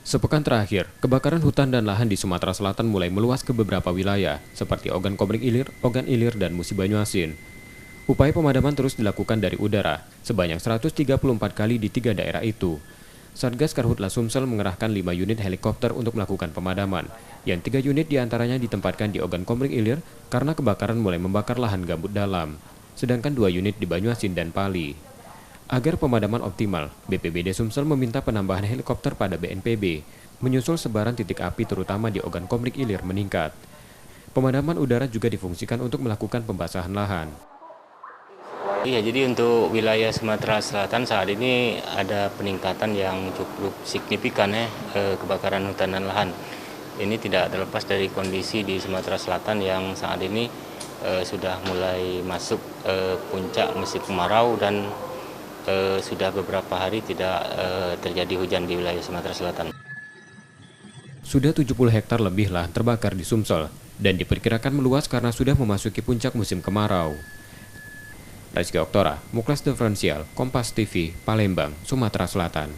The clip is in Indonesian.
Sepekan terakhir, kebakaran hutan dan lahan di Sumatera Selatan mulai meluas ke beberapa wilayah, seperti Ogan Komering Ilir, Ogan Ilir, dan Musi Banyuasin. Upaya pemadaman terus dilakukan dari udara, sebanyak 134 kali di 3 daerah itu. Satgas Karhutla Sumsel mengerahkan 5 unit helikopter untuk melakukan pemadaman, yang 3 unit diantaranya ditempatkan di Ogan Komering Ilir karena kebakaran mulai membakar lahan gambut dalam, sedangkan 2 unit di Banyuasin dan Pali. Agar pemadaman optimal, BPBD Sumsel meminta penambahan helikopter pada BNPB, menyusul sebaran titik api terutama di Ogan Komering Ilir meningkat. Pemadaman udara juga difungsikan untuk melakukan pembasahan lahan. Iya, jadi untuk wilayah Sumatera Selatan saat ini ada peningkatan yang cukup signifikan kebakaran hutan dan lahan. Ini tidak terlepas dari kondisi di Sumatera Selatan yang saat ini sudah mulai masuk puncak musim kemarau dan sudah beberapa hari tidak terjadi hujan di wilayah Sumatera Selatan. Sudah 70 hektar lebih lahan terbakar di Sumsel dan diperkirakan meluas karena sudah memasuki puncak musim kemarau. Rizky Oktora, Muklas Diferensial, Kompas TV, Palembang, Sumatera Selatan.